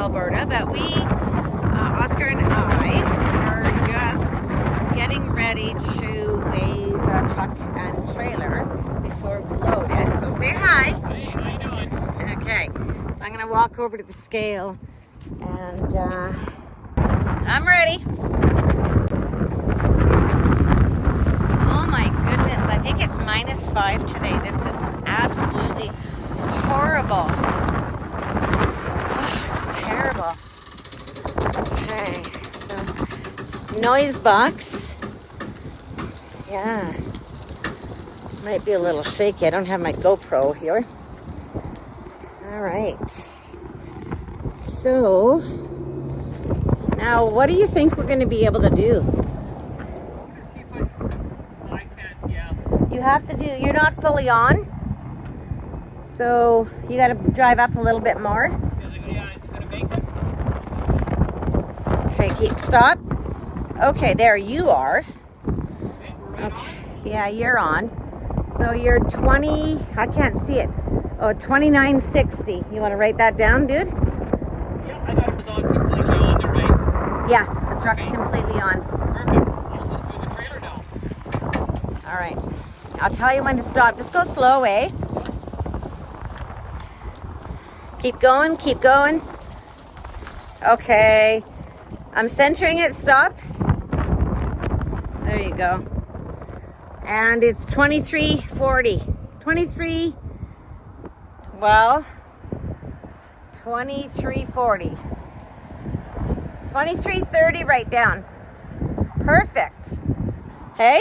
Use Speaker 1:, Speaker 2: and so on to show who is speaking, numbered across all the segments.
Speaker 1: Alberta, but we, Oscar and I, are just getting ready to weigh the truck and trailer before we load it. So say hi.
Speaker 2: Hey, how you doing?
Speaker 1: Okay, so I'm going to walk over to the scale and I'm ready. Oh my goodness, I think it's -5 today. This is absolutely horrible. Oh, it's terrible. Okay, so noise box. Yeah, might be a little shaky. I don't have my GoPro here. All right. So now, what do you think we're going to be able to do? You have to do, you're not fully on, so you got to drive up a little bit more.
Speaker 2: Yeah, it's gonna make it.
Speaker 1: Okay, stop. Okay, there you are.
Speaker 2: Okay, we're right
Speaker 1: Okay, yeah, you're on. So you're 20, I can't see it. Oh, 2960. You want to write that down, dude?
Speaker 2: on. Yeah, I thought it was on completely on there, right?
Speaker 1: Yes, the truck's
Speaker 2: Okay.
Speaker 1: completely on.
Speaker 2: Perfect. I'll just do the trailer now.
Speaker 1: All right. I'll tell you when to stop. Just go slow, eh? Keep going, keep going. Okay. I'm centering it. Stop. There you go. And it's 2340. 23. Well, 2340. 2330 right down. Perfect. Hey?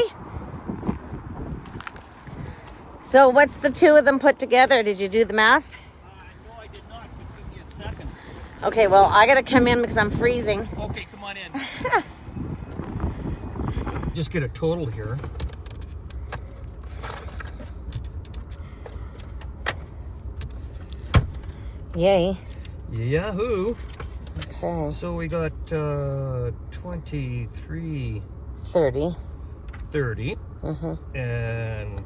Speaker 1: So what's the two of them put together? Did you do the math?
Speaker 2: No, I did not, but give me a second.
Speaker 1: Okay, well, I gotta come in because I'm freezing.
Speaker 2: Okay, come on in. Just get a total here.
Speaker 1: Yay.
Speaker 2: Yahoo!
Speaker 1: Okay.
Speaker 2: So we got 2330
Speaker 1: 30. Mm-hmm.
Speaker 2: and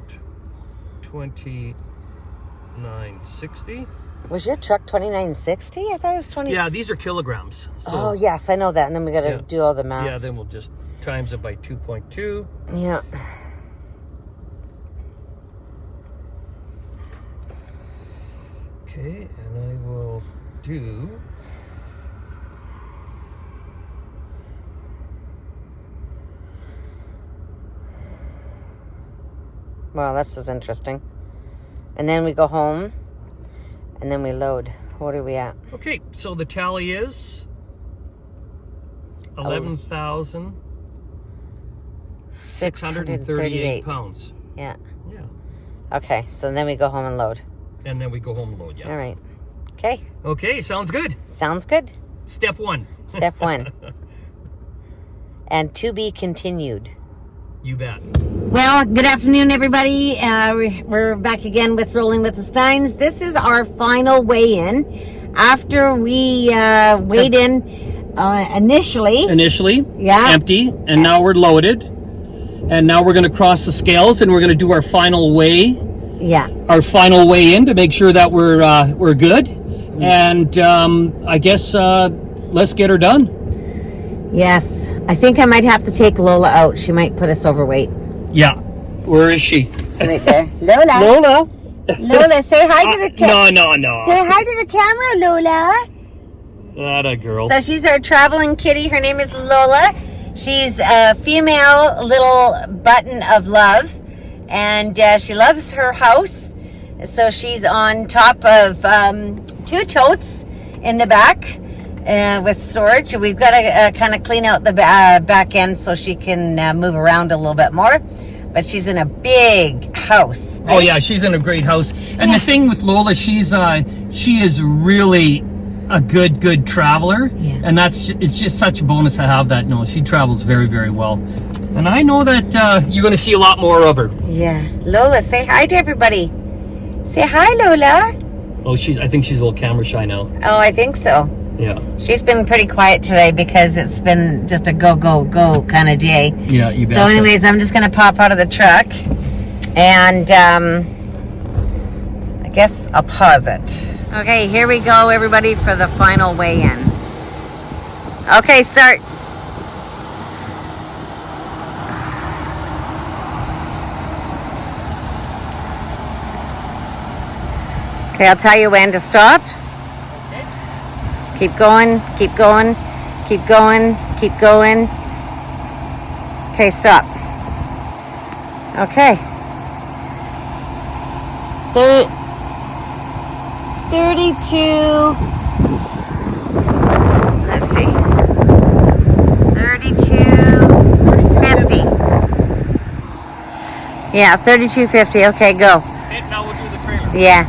Speaker 2: 2960.
Speaker 1: Was your truck 2960? I thought it was 20.
Speaker 2: Yeah, these are kilograms. So,
Speaker 1: Oh, yes, I know that. And then we gotta
Speaker 2: Yeah.
Speaker 1: do all the math.
Speaker 2: yeah, then we'll just times it by 2.2.
Speaker 1: Yeah.
Speaker 2: Okay, and I will do
Speaker 1: Well, this is interesting. And then we go home, and then we load. What are we at?
Speaker 2: Okay, so the tally is 11,638 pounds.
Speaker 1: Yeah.
Speaker 2: Yeah.
Speaker 1: Okay, so then we go home and load.
Speaker 2: And then we go home and load, yeah.
Speaker 1: All right. Okay.
Speaker 2: Okay, sounds good.
Speaker 1: Sounds good.
Speaker 2: Step one.
Speaker 1: Step 1. And to be continued.
Speaker 2: You bet.
Speaker 1: Well, good afternoon, everybody. We're back again with Rolling with the Steins. This is our final weigh-in after we weighed in initially.
Speaker 2: Yeah. Empty, and now we're loaded. And now we're going to cross the scales, and we're going to do our final weigh.
Speaker 1: Yeah.
Speaker 2: Our final weigh-in to make sure that we're good. And I guess let's get her done.
Speaker 1: Yes. I think I might have to take Lola out. She might put us overweight.
Speaker 2: Yeah. Where is she?
Speaker 1: Right there. Lola.
Speaker 2: Lola.
Speaker 1: Lola, say hi to the camera.
Speaker 2: No.
Speaker 1: Say hi to the camera, Lola.
Speaker 2: That a girl.
Speaker 1: So she's our traveling kitty. Her name is Lola. She's a female little button of love. And she loves her house. So she's on top of 2 totes in the back with storage. We've got to kind of clean out the back end so she can move around a little bit more. But she's in a big house. Right?
Speaker 2: Oh yeah, she's in a great house. And the thing with Lola, she is really a good traveler.
Speaker 1: Yeah.
Speaker 2: And it's just such a bonus to have that. No, she travels very, very well. And I know that you're going to see a lot more of her.
Speaker 1: Yeah. Lola, say hi to everybody. Say hi, Lola.
Speaker 2: Oh, I think she's a little camera shy now.
Speaker 1: Oh, I think so.
Speaker 2: Yeah.
Speaker 1: She's been pretty quiet today because it's been just a go kind of day.
Speaker 2: Yeah, you bet.
Speaker 1: So anyways, I'm just going to pop out of the truck and I guess I'll pause it. Okay, here we go, everybody, for the final weigh-in. Okay, start. Okay, I'll tell you when to stop.
Speaker 2: Okay.
Speaker 1: Keep going, keep going, keep going, keep going. Okay, stop. Okay. 32. Let's see. 32.50. Yeah, 32.50. Okay, go.
Speaker 2: Okay, now we'll do the trailer.
Speaker 1: Yeah.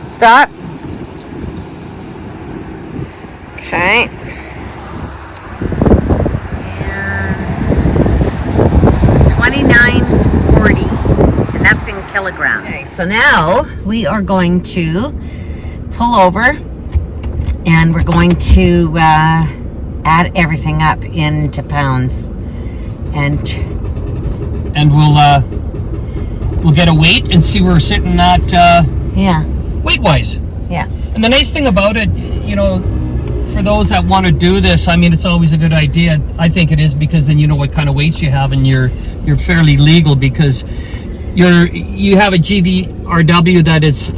Speaker 1: Stop. Okay. And 29.40. And that's in kilograms. Okay, so now we are going to pull over and we're going to add everything up into pounds. And
Speaker 2: we'll get a weight and see where we're sitting at
Speaker 1: yeah.
Speaker 2: weight-wise.
Speaker 1: Yeah.
Speaker 2: And the nice thing about it, you know, for those that want to do this, I mean, it's always a good idea. I think it is, because then you know what kind of weights you have, and you're fairly legal, because you have a GVRW that is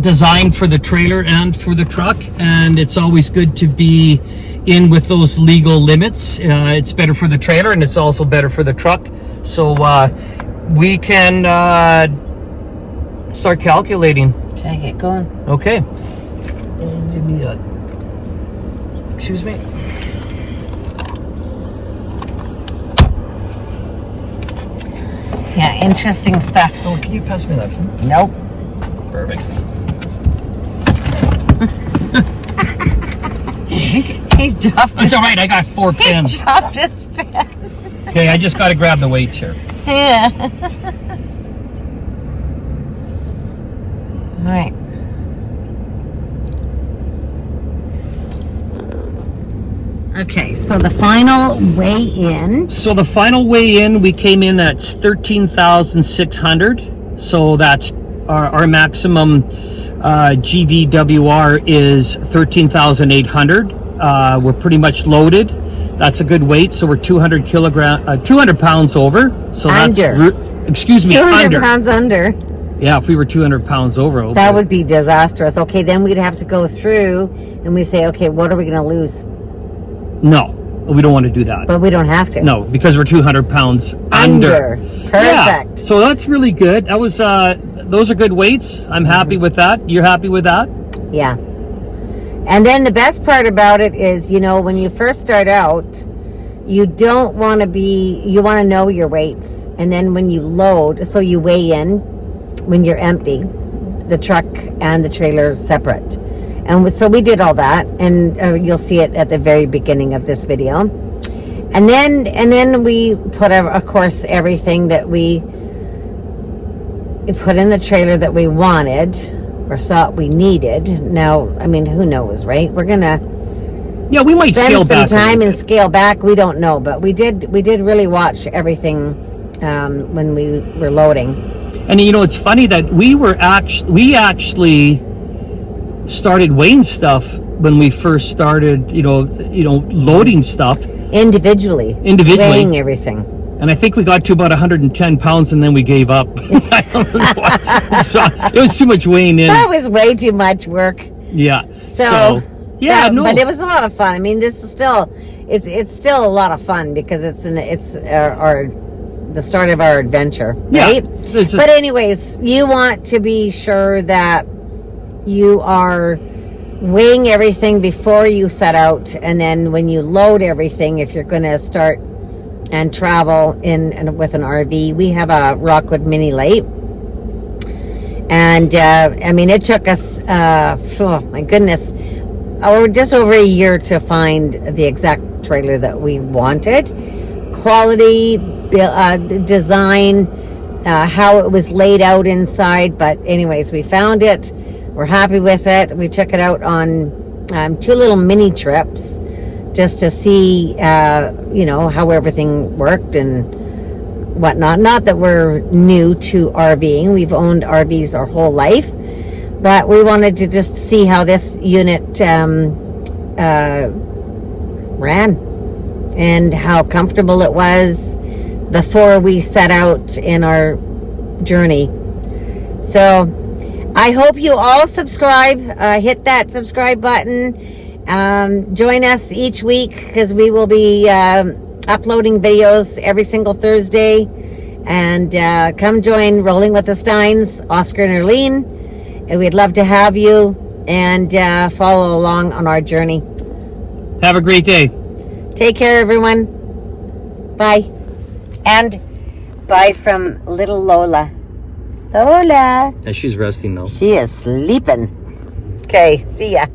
Speaker 2: designed for the trailer and for the truck, and it's always good to be in with those legal limits. It's better for the trailer, and it's also better for the truck. So we can start calculating.
Speaker 1: Okay, get going.
Speaker 2: Okay. And give me that. Excuse me.
Speaker 1: Yeah, interesting stuff.
Speaker 2: Oh, can you pass me that?
Speaker 1: Nope.
Speaker 2: Perfect.
Speaker 1: He's dropped
Speaker 2: That's all right. I got 4 pins.
Speaker 1: He dropped his pen.
Speaker 2: Okay, I just got to grab the weights here.
Speaker 1: Yeah. All right. Okay, so the final weigh-in.
Speaker 2: So the final weigh-in, we came in at 13,600. So that's our maximum GVWR is 13,800. We're pretty much loaded. That's a good weight. So we're 200 pounds over. So
Speaker 1: under.
Speaker 2: That's excuse me,
Speaker 1: 200
Speaker 2: under.
Speaker 1: pounds under.
Speaker 2: Yeah, if we were 200 pounds over.
Speaker 1: That would be disastrous. Okay, then we'd have to go through and we say, okay, what are we going to lose?
Speaker 2: No, we don't want to do that.
Speaker 1: But we don't have to.
Speaker 2: No, because we're 200 pounds under.
Speaker 1: Perfect.
Speaker 2: Yeah, so that's really good. That was those are good weights. I'm happy with that. You're happy with that?
Speaker 1: Yes. And then the best part about it is, you know, when you first start out, you don't want to you want to know your weights. And then when you load, so you weigh in when you're empty, the truck and the trailer separate. And so we did all that, and you'll see it at the very beginning of this video. And then we put, of course, everything that we put in the trailer that we wanted or thought we needed. Now, I mean, who knows, right? We're gonna
Speaker 2: we might scale
Speaker 1: spend some
Speaker 2: back
Speaker 1: time and scale back. We don't know, but we did really watch everything when we were loading.
Speaker 2: And you know, it's funny that we actually started weighing stuff when we first started, you know, loading stuff
Speaker 1: individually, weighing everything.
Speaker 2: And I think we got to about 110 pounds, and then we gave up. I don't know why. So it was too much weighing in.
Speaker 1: That was way too much work.
Speaker 2: Yeah.
Speaker 1: So
Speaker 2: yeah, no.
Speaker 1: But it was a lot of fun. I mean, this is still it's still a lot of fun because it's the start of our adventure, right?
Speaker 2: Yeah,
Speaker 1: but anyways, you want to be sure that you are weighing everything before you set out, and then when you load everything, if you're going to start and travel with an RV, we have a Rockwood Mini Light, and I mean, it took us oh my goodness, just over a year to find the exact trailer that we wanted. Quality, design, how it was laid out inside, but anyways, we found it. We're happy with it. We took it out on 2 little mini trips just to see, you know, how everything worked, and whatnot. Not that we're new to RVing. We've owned RVs our whole life. But we wanted to just see how this unit ran and how comfortable it was before we set out in our journey. So I hope you all subscribe. Hit that subscribe button. Join us each week because we will be uploading videos every single Thursday. And come join Rolling with the Steins, Oscar and Erlene. And we'd love to have you and follow along on our journey.
Speaker 2: Have a great day.
Speaker 1: Take care, everyone. Bye. And bye from little Lola. Lola.
Speaker 2: She's resting now.
Speaker 1: She is sleeping. Okay, see ya.